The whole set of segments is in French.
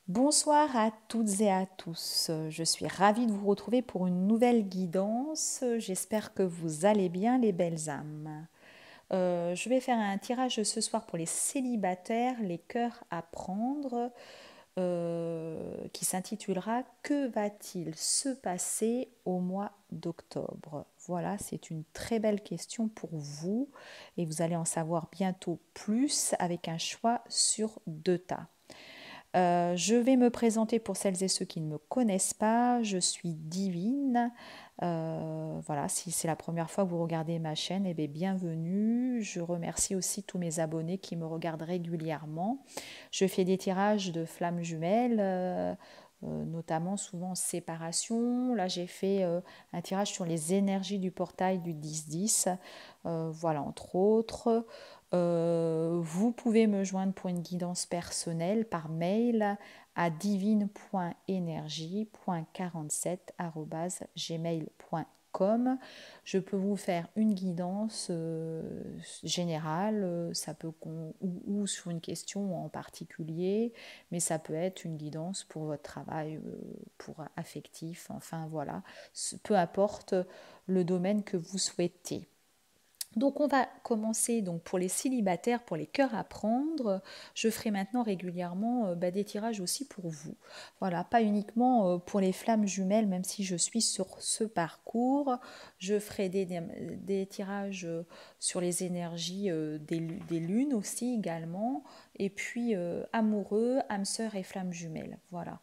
Bonsoir à toutes et à tous. Je suis ravie de vous retrouver pour une nouvelle guidance. J'espère que vous allez bien, les belles âmes. Je vais faire un tirage ce soir pour les célibataires, les cœurs à prendre, qui s'intitulera Que va-t-il se passer au mois d'octobre? Voilà, c'est une très belle question pour vous et vous allez en savoir bientôt plus avec un choix sur 2 tas. Je vais me présenter pour celles et ceux qui ne me connaissent pas. Je suis Divine. Voilà, si c'est la première fois que vous regardez ma chaîne, eh bien, bienvenue. Je remercie aussi tous mes abonnés qui me regardent régulièrement. Je fais des tirages de flammes jumelles, notamment souvent en séparation. Là, j'ai fait un tirage sur les énergies du portail du 10-10. Voilà, entre autres. Vous pouvez me joindre pour une guidance personnelle par mail à divine.energie.47@gmail.com. Je peux vous faire une guidance générale, ça peut ou sur une question en particulier, mais ça peut être une guidance pour votre travail, pour affectif, enfin voilà, peu importe le domaine que vous souhaitez. Donc on va commencer donc pour les célibataires, pour les cœurs à prendre. Je ferai maintenant régulièrement des tirages aussi pour vous. Voilà, pas uniquement pour les flammes jumelles, même si je suis sur ce parcours. Je ferai des tirages sur les énergies des lunes aussi également. Et puis amoureux, âme sœur et flammes jumelles. Voilà.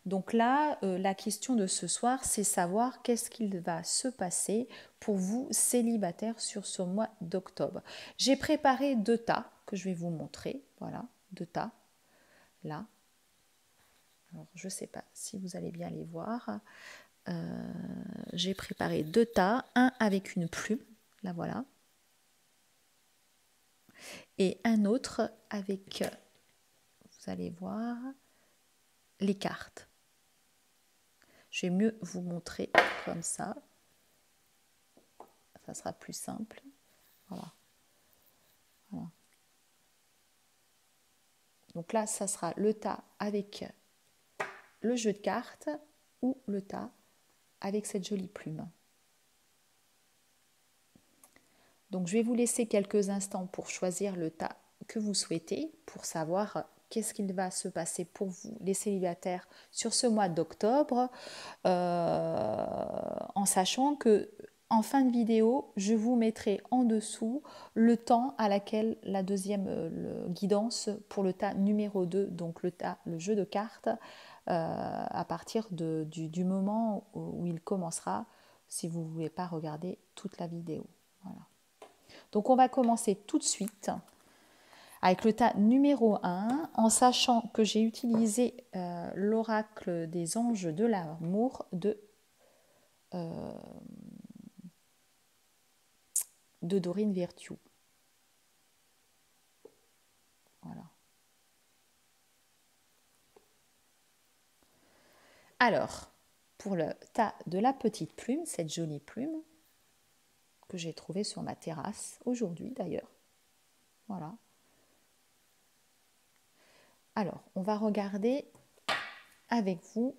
Donc là, la question de ce soir, c'est savoir qu'est-ce qu'il va se passer pour vous célibataires sur ce mois d'octobre. J'ai préparé 2 tas que je vais vous montrer. Voilà, 2 tas, là. Alors, je ne sais pas si vous allez bien les voir. J'ai préparé 2 tas, un avec une plume, là voilà, et un autre avec, vous allez voir, les cartes. Je vais mieux vous montrer comme ça. Ça sera plus simple. Voilà. Voilà. Donc là, ça sera le tas avec le jeu de cartes ou le tas avec cette jolie plume. Donc je vais vous laisser quelques instants pour choisir le tas que vous souhaitez, pour savoir qu'est-ce qu'il va se passer pour vous, les célibataires, sur ce mois d'octobre, en sachant que en fin de vidéo, je vous mettrai en dessous le temps à laquelle la deuxième guidance pour le tas numéro 2, donc le jeu de cartes, à partir du moment où il commencera, si vous ne voulez pas regarder toute la vidéo. Voilà. Donc on va commencer tout de suite avec le tas numéro 1, en sachant que j'ai utilisé l'oracle des anges de l'amour de Dorine Virtue. Voilà. Alors, pour le tas de la petite plume, cette jolie plume que j'ai trouvée sur ma terrasse aujourd'hui d'ailleurs. Voilà. Alors, on va regarder avec vous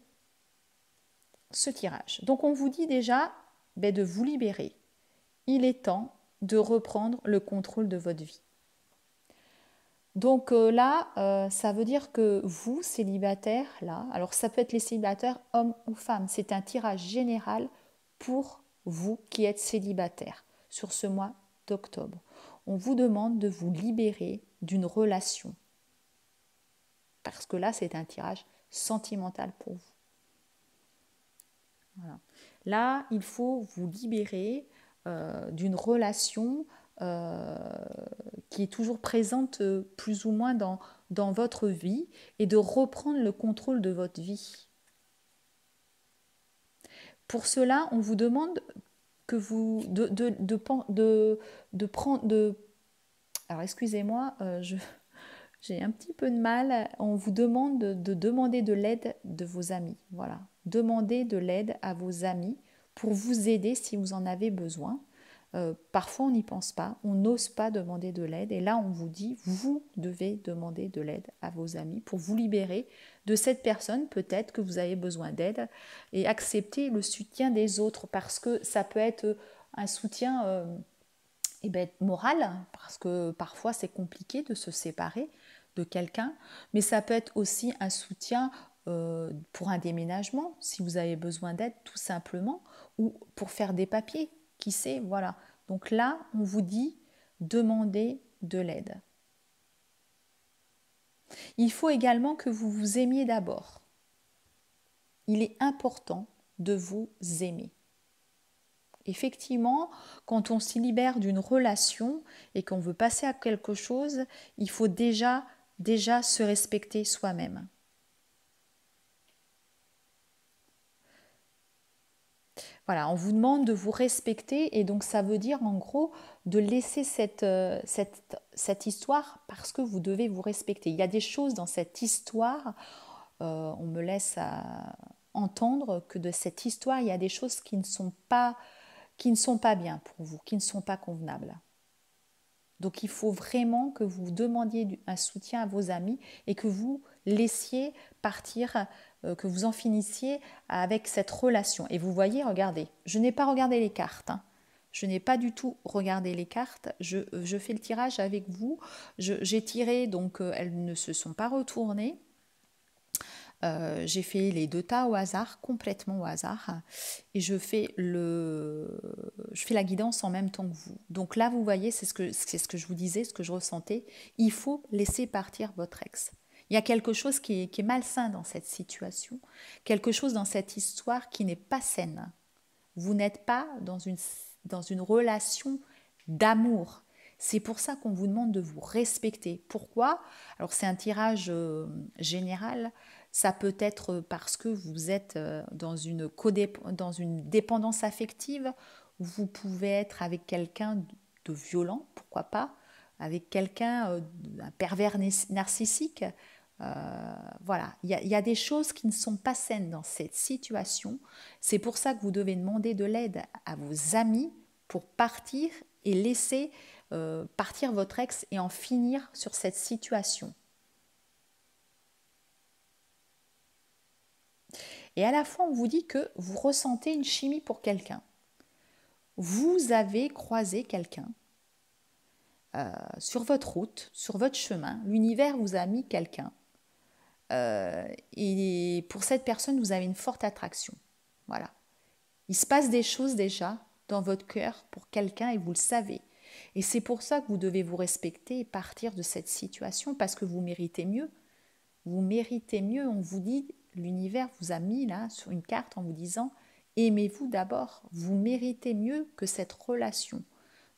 ce tirage. Donc, on vous dit déjà de vous libérer. Il est temps de reprendre le contrôle de votre vie. Donc là, ça veut dire que vous, célibataires, là, alors ça peut être les célibataires, hommes ou femmes, c'est un tirage général pour vous qui êtes célibataires sur ce mois d'octobre. On vous demande de vous libérer d'une relation. Parce que là, c'est un tirage sentimental pour vous. Voilà. Là, il faut vous libérer d'une relation qui est toujours présente plus ou moins dans votre vie et de reprendre le contrôle de votre vie. Pour cela, on vous demande que vous de prendre. Alors, excusez-moi, j'ai un petit peu de mal. On vous demande de demander de l'aide de vos amis. Voilà. Demandez de l'aide à vos amis pour vous aider si vous en avez besoin. Parfois, on n'y pense pas, on n'ose pas demander de l'aide. Et là, on vous dit, vous devez demander de l'aide à vos amis pour vous libérer de cette personne. Peut-être que vous avez besoin d'aide et accepter le soutien des autres parce que ça peut être un soutien moral, parce que parfois, c'est compliqué de se séparer de quelqu'un, mais ça peut être aussi un soutien pour un déménagement, si vous avez besoin d'aide tout simplement, ou pour faire des papiers, qui sait, voilà. Donc là, on vous dit, demandez de l'aide. Il faut également que vous vous aimiez d'abord. Il est important de vous aimer. Effectivement, quand on s'y libère d'une relation et qu'on veut passer à quelque chose, il faut déjà se respecter soi-même. Voilà, on vous demande de vous respecter et donc ça veut dire en gros de laisser cette histoire parce que vous devez vous respecter. Il y a des choses dans cette histoire, on me laisse entendre que de cette histoire, il y a des choses qui ne sont pas bien pour vous, qui ne sont pas convenables. Donc il faut vraiment que vous demandiez un soutien à vos amis et que vous laissiez partir, que vous en finissiez avec cette relation. Et vous voyez, regardez, je n'ai pas regardé les cartes. Je n'ai pas du tout regardé les cartes. Je fais le tirage avec vous. J'ai tiré, donc elles ne se sont pas retournées. J'ai fait les 2 tas au hasard, complètement au hasard, et je fais la guidance en même temps que vous. Donc là, vous voyez, c'est ce que je vous disais, ce que je ressentais. Il faut laisser partir votre ex. Il y a quelque chose qui est malsain dans cette situation, quelque chose dans cette histoire qui n'est pas saine. Vous n'êtes pas dans une relation d'amour. C'est pour ça qu'on vous demande de vous respecter. Pourquoi? Alors c'est un tirage général. Ça peut être parce que vous êtes dans une dépendance affective. Vous pouvez être avec quelqu'un de violent, pourquoi pas, avec quelqu'un, un pervers narcissique. Voilà, il y a des choses qui ne sont pas saines dans cette situation. C'est pour ça que vous devez demander de l'aide à vos amis pour partir et laisser partir votre ex et en finir sur cette situation. Et à la fois, on vous dit que vous ressentez une chimie pour quelqu'un. Vous avez croisé quelqu'un sur votre route, sur votre chemin. L'univers vous a mis quelqu'un. Et pour cette personne, vous avez une forte attraction. Voilà. Il se passe des choses déjà dans votre cœur pour quelqu'un et vous le savez. Et c'est pour ça que vous devez vous respecter et partir de cette situation parce que vous méritez mieux. Vous méritez mieux. On vous dit, l'univers vous a mis là sur une carte en vous disant aimez-vous d'abord. Vous méritez mieux que cette relation.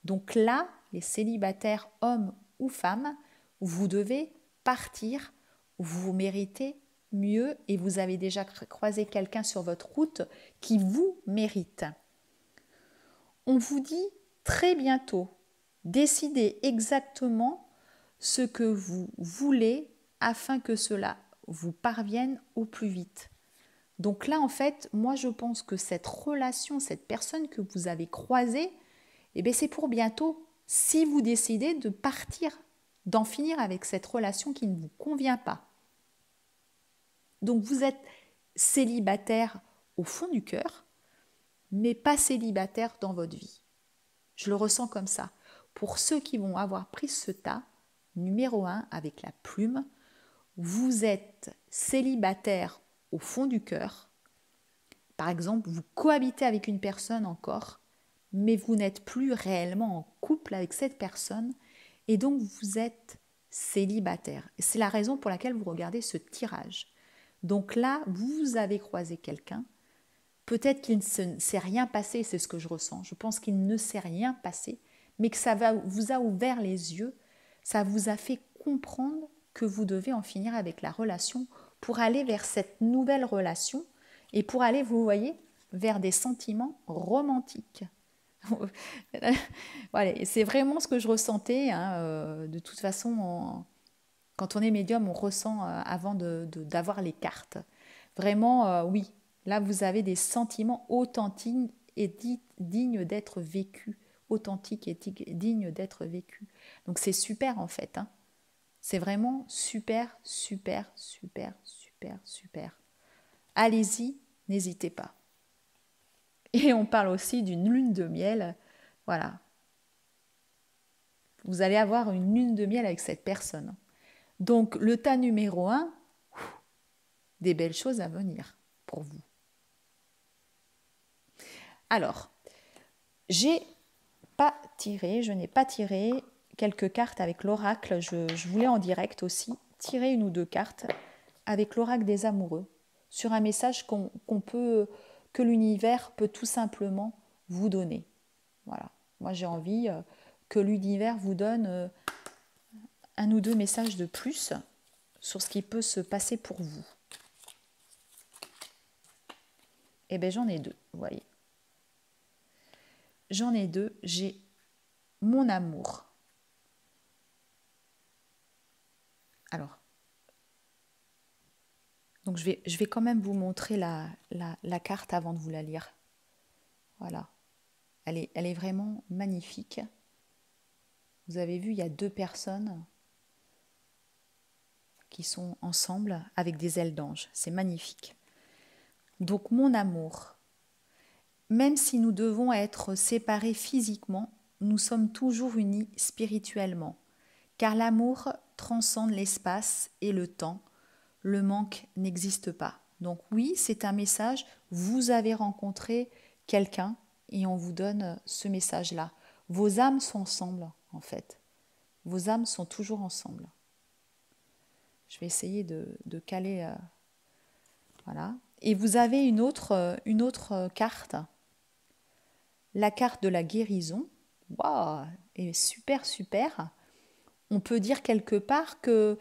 Donc là, les célibataires, hommes ou femmes, vous devez partir. Vous méritez mieux et vous avez déjà croisé quelqu'un sur votre route qui vous mérite. On vous dit très bientôt, décidez exactement ce que vous voulez afin que cela vous parvienne au plus vite. Donc là, en fait, moi je pense que cette relation, cette personne que vous avez croisée, c'est pour bientôt si vous décidez de partir, d'en finir avec cette relation qui ne vous convient pas. Donc vous êtes célibataire au fond du cœur, mais pas célibataire dans votre vie. Je le ressens comme ça. Pour ceux qui vont avoir pris ce tas, numéro 1 avec la plume, vous êtes célibataire au fond du cœur. Par exemple, vous cohabitez avec une personne encore, mais vous n'êtes plus réellement en couple avec cette personne et donc vous êtes célibataire. Et c'est la raison pour laquelle vous regardez ce tirage. Donc là, vous avez croisé quelqu'un. Peut-être qu'il ne s'est rien passé, c'est ce que je ressens. Je pense qu'il ne s'est rien passé, mais que ça vous a ouvert les yeux, ça vous a fait comprendre que vous devez en finir avec la relation pour aller vers cette nouvelle relation et pour aller, vous voyez, vers des sentiments romantiques. Voilà, c'est vraiment ce que je ressentais. De toute façon, quand on est médium, on ressent avant d'avoir les cartes. Vraiment, oui, là vous avez des sentiments authentiques et dignes d'être vécus, authentique et digne d'être vécu. Donc c'est super en fait, hein. C'est vraiment super, super, super, super, super. Allez-y, n'hésitez pas. Et on parle aussi d'une lune de miel. Voilà. Vous allez avoir une lune de miel avec cette personne. Donc le tas numéro 1, des belles choses à venir pour vous. Alors, je n'ai pas tiré quelques cartes avec l'oracle. Je voulais en direct aussi tirer une ou deux cartes avec l'oracle des amoureux sur un message que l'univers peut tout simplement vous donner. Voilà. Moi, j'ai envie que l'univers vous donne un ou deux messages de plus sur ce qui peut se passer pour vous. Eh bien, j'en ai deux, vous voyez. J'en ai deux. J'ai mon amour. Alors, donc je vais quand même vous montrer la carte avant de vous la lire. Voilà. Elle est vraiment magnifique. Vous avez vu, il y a deux personnes qui sont ensemble avec des ailes d'ange. C'est magnifique. Donc, mon amour. Même si nous devons être séparés physiquement, nous sommes toujours unis spirituellement, car l'amour transcende l'espace et le temps. Le manque n'existe pas. Donc oui, c'est un message, vous avez rencontré quelqu'un et on vous donne ce message-là. Vos âmes sont ensemble, en fait. Vos âmes sont toujours ensemble. Je vais essayer de caler... voilà. Et vous avez une autre carte. La carte de la guérison. Waouh, et super, super. On peut dire quelque part que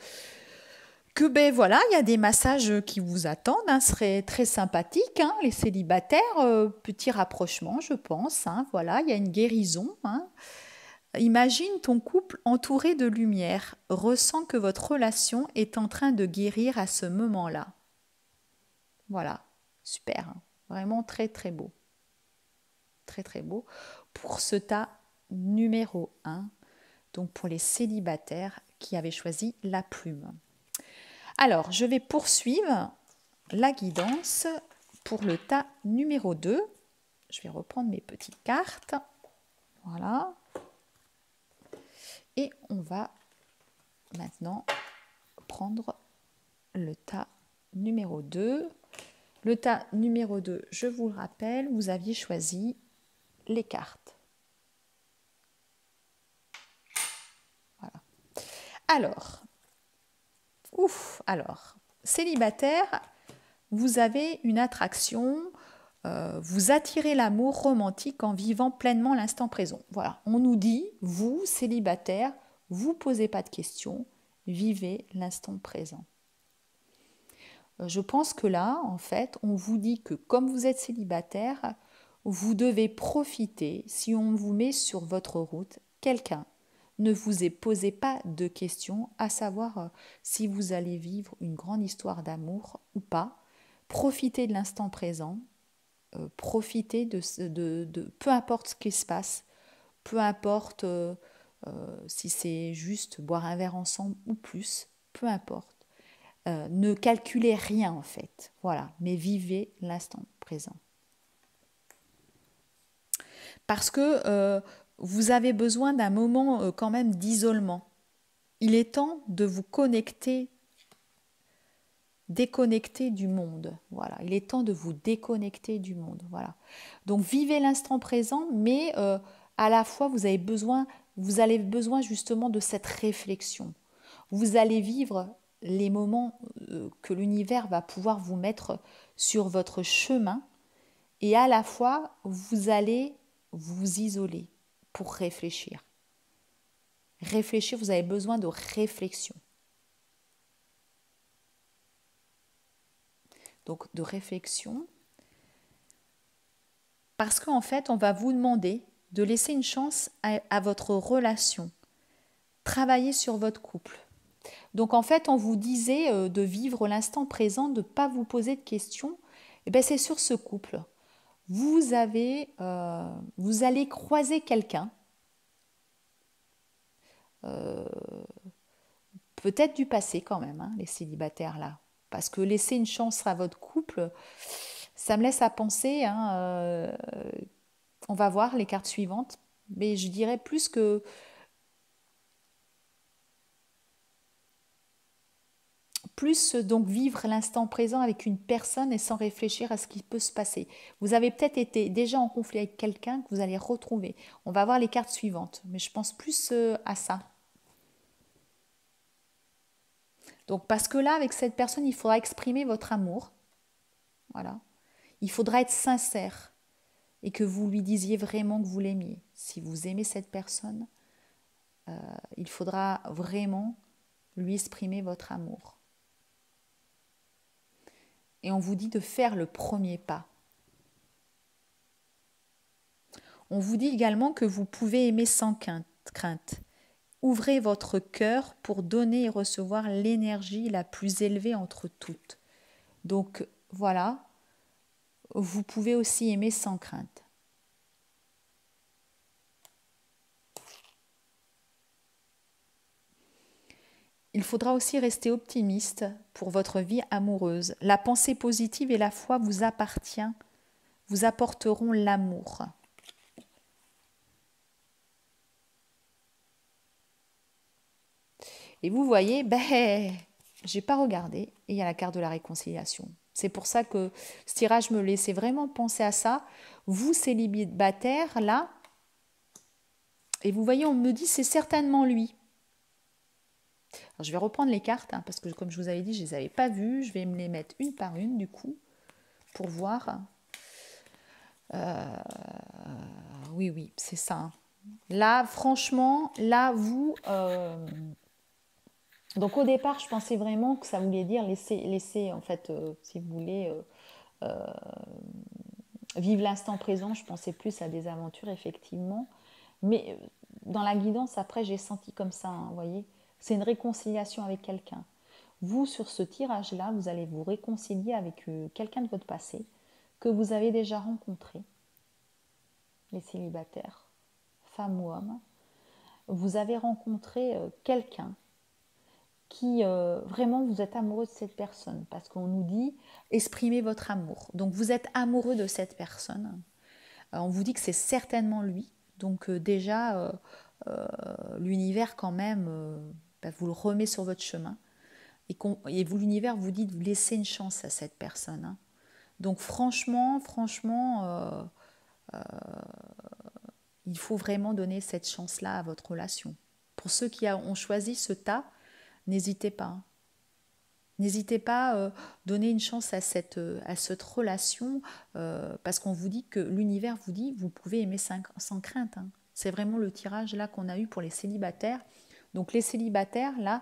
ben voilà, il y a des massages qui vous attendent, hein, ce serait très sympathique, hein, les célibataires, petit rapprochement, je pense, hein, voilà, il y a une guérison, hein. Imagine ton couple entouré de lumière, ressens que votre relation est en train de guérir à ce moment-là. Voilà, super, hein, vraiment très très beau, très très beau. Pour ce tas numéro 1, donc pour les célibataires qui avaient choisi la plume. Alors, je vais poursuivre la guidance pour le tas numéro 2. Je vais reprendre mes petites cartes. Voilà. Et on va maintenant prendre le tas numéro 2. Le tas numéro 2, je vous le rappelle, vous aviez choisi les cartes. Voilà. Alors, célibataire, vous avez une attraction, vous attirez l'amour romantique en vivant pleinement l'instant présent. Voilà, on nous dit, vous, célibataire, vous posez pas de questions, vivez l'instant présent. Je pense que là, en fait, on vous dit que comme vous êtes célibataire, vous devez profiter, si on vous met sur votre route, quelqu'un. Ne vous posez pas de questions, à savoir si vous allez vivre une grande histoire d'amour ou pas. Profitez de l'instant présent, profitez de peu importe ce qui se passe, peu importe si c'est juste boire un verre ensemble ou plus, peu importe. Ne calculez rien en fait, voilà, mais vivez l'instant présent. Parce que vous avez besoin d'un moment quand même d'isolement. Il est temps de vous déconnecter du monde. Voilà, il est temps de vous déconnecter du monde. Voilà. Donc vivez l'instant présent, mais à la fois vous avez besoin justement de cette réflexion. Vous allez vivre les moments que l'univers va pouvoir vous mettre sur votre chemin, et à la fois vous allez vous isoler pour réfléchir. Réfléchir, vous avez besoin de réflexion. Donc de réflexion, parce qu'en fait, on va vous demander de laisser une chance à votre relation, travailler sur votre couple. Donc en fait, on vous disait de vivre l'instant présent, de ne pas vous poser de questions. Et bien, c'est sur ce couple. Vous allez croiser quelqu'un, peut-être du passé quand même, hein, les célibataires là. Parce que laisser une chance à votre couple, ça me laisse à penser, hein, on va voir les cartes suivantes, mais je dirais plus donc vivre l'instant présent avec une personne et sans réfléchir à ce qui peut se passer. Vous avez peut-être été déjà en conflit avec quelqu'un que vous allez retrouver. On va voir les cartes suivantes, mais je pense plus à ça. Donc parce que là, avec cette personne, il faudra exprimer votre amour. Voilà. Il faudra être sincère et que vous lui disiez vraiment que vous l'aimiez. Si vous aimez cette personne, il faudra vraiment lui exprimer votre amour. Et on vous dit de faire le premier pas. On vous dit également que vous pouvez aimer sans crainte. Ouvrez votre cœur pour donner et recevoir l'énergie la plus élevée entre toutes. Donc voilà, vous pouvez aussi aimer sans crainte. Il faudra aussi rester optimiste pour votre vie amoureuse. La pensée positive et la foi vous vous apporteront l'amour. Et vous voyez, j'ai pas regardé et il y a la carte de la réconciliation. C'est pour ça que ce tirage me laissait vraiment penser à ça. Vous, célibataires, là, et vous voyez, on me dit c'est certainement lui. Alors, je vais reprendre les cartes, hein, parce que comme je vous avais dit, je ne les avais pas vues. Je vais me les mettre une par une, du coup, pour voir. Oui, c'est ça. Hein. Là, franchement, là, vous... Donc, au départ, je pensais vraiment que ça voulait dire laisser en fait, si vous voulez, vivre l'instant présent. Je pensais plus à des aventures, effectivement. Mais dans la guidance, après, j'ai senti comme ça, hein, vous voyez. C'est une réconciliation avec quelqu'un. Vous, sur ce tirage-là, vous allez vous réconcilier avec quelqu'un de votre passé que vous avez déjà rencontré, les célibataires, femmes ou hommes. Vous avez rencontré quelqu'un qui vraiment vous êtes amoureux de cette personne parce qu'on nous dit exprimez votre amour. Donc vous êtes amoureux de cette personne. On vous dit que c'est certainement lui. Donc déjà, l'univers quand même vous le remet sur votre chemin. Et vous, l'univers vous dit de vous laisser une chance à cette personne. Hein. Donc franchement, il faut vraiment donner cette chance-là à votre relation. Pour ceux qui ont choisi ce tas, n'hésitez pas. Hein. N'hésitez pas à donner une chance à cette relation parce qu'on vous dit que l'univers vous dit vous pouvez aimer sans crainte. Hein. C'est vraiment le tirage là qu'on a eu pour les célibataires. Donc les célibataires là,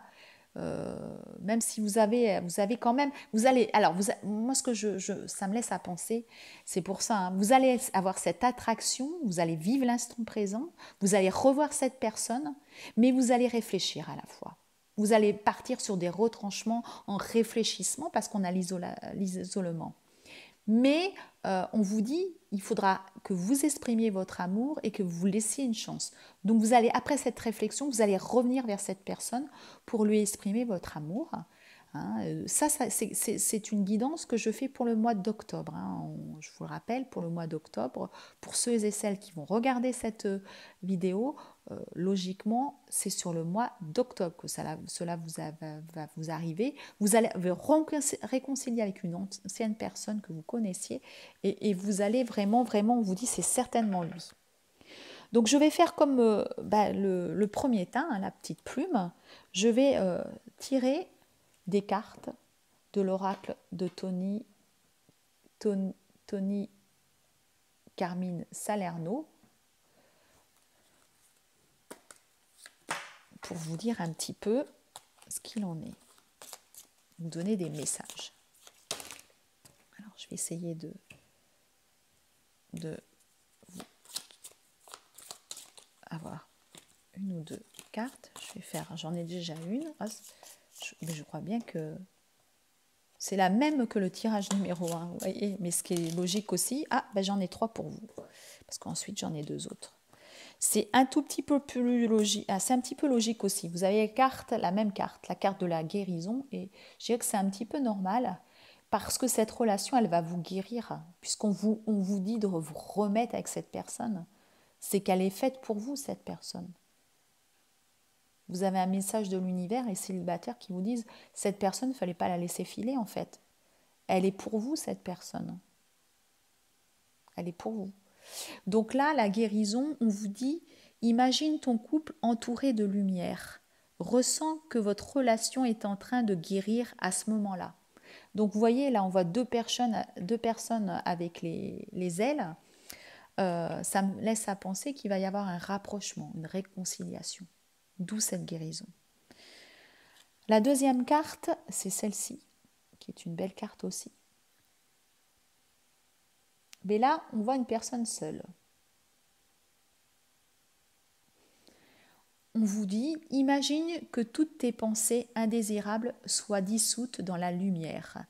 même si vous avez quand même, vous allez, alors moi ce que ça me laisse à penser, c'est pour ça, hein, vous allez avoir cette attraction, vous allez vivre l'instant présent, vous allez revoir cette personne, mais vous allez réfléchir à la fois. Vous allez partir sur des retranchements en réfléchissement parce qu'on a l'isolement. Mais on vous dit, il faudra que vous exprimiez votre amour et que vous laissiez une chance. Donc vous allez, après cette réflexion, vous allez revenir vers cette personne pour lui exprimer votre amour. Hein, ça c'est une guidance que je fais pour le mois d'octobre. Hein. Je vous le rappelle, pour le mois d'octobre, pour ceux et celles qui vont regarder cette vidéo, logiquement, c'est sur le mois d'octobre que cela va vous arriver. Vous allez vous réconcilier avec une ancienne personne que vous connaissiez et vous allez vraiment, on vous dit, c'est certainement lui. Donc je vais faire comme le premier tas, hein, la petite plume. Je vais tirer des cartes de l'oracle de Tony Carmine Salerno pour vous dire un petit peu ce qu'il en est, vous donner des messages. Alors je vais essayer de avoir une ou deux cartes. Je vais faire, j'en ai déjà une, mais je crois bien que c'est la même que le tirage numéro 1, vous voyez, mais ce qui est logique aussi, j'en ai 3 pour vous, parce qu'ensuite j'en ai 2 autres. C'est un tout petit peu plus logique. Ah, c'est un petit peu logique aussi. Vous avez la même carte, la carte de la guérison, et je dirais que c'est un petit peu normal parce que cette relation, elle va vous guérir, on vous dit de vous remettre avec cette personne. C'est qu'elle est faite pour vous, cette personne. Vous avez un message de l'univers et célibataires qui vous disent cette personne, il ne fallait pas la laisser filer en fait. Elle est pour vous, cette personne. Elle est pour vous. Donc là, la guérison, on vous dit, imagine ton couple entouré de lumière. Ressens que votre relation est en train de guérir à ce moment-là. Donc vous voyez, là, on voit deux personnes avec les ailes. Ça me laisse à penser qu'il va y avoir un rapprochement, une réconciliation. D'où cette guérison. La deuxième carte, c'est celle-ci, qui est une belle carte aussi. Mais là, on voit une personne seule. On vous dit, imagine que toutes tes pensées indésirables soient dissoutes dans la lumière,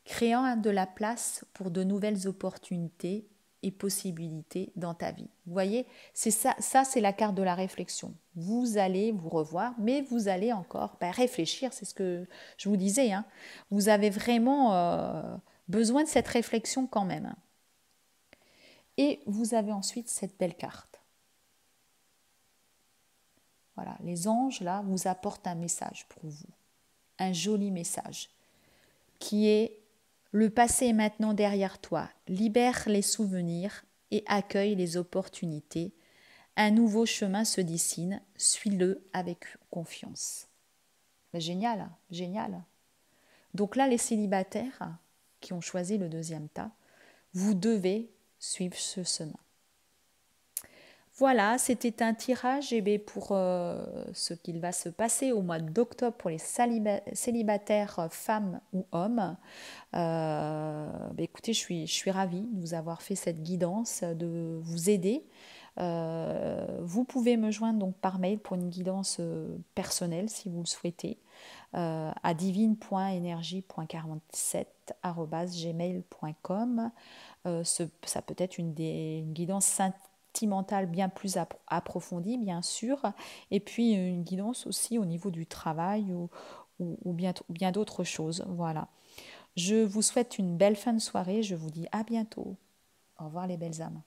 créant de la place pour de nouvelles opportunités et possibilités dans ta vie. Vous voyez, c'est ça c'est la carte de la réflexion. Vous allez vous revoir, mais vous allez encore réfléchir, c'est ce que je vous disais. Hein. Vous avez vraiment besoin de cette réflexion quand même. Et vous avez ensuite cette belle carte. Voilà, les anges, là, vous apportent un message pour vous. Un joli message qui est le passé est maintenant derrière toi. Libère les souvenirs et accueille les opportunités. Un nouveau chemin se dessine. Suis-le avec confiance. Génial, génial. Donc là, les célibataires qui ont choisi le deuxième tas, vous devez suivre ce chemin. Voilà, c'était un tirage pour ce qu'il va se passer au mois d'octobre pour les célibataires femmes ou hommes. Écoutez, je suis ravie de vous avoir fait cette guidance, de vous aider. Vous pouvez me joindre donc par mail pour une guidance personnelle si vous le souhaitez à divine.energie.47@gmail.com. Ça peut être une guidance sentimentale bien plus approfondie, bien sûr, et puis une guidance aussi au niveau du travail ou bien d'autres choses. Voilà. Je vous souhaite une belle fin de soirée. Je vous dis à bientôt. Au revoir les belles âmes.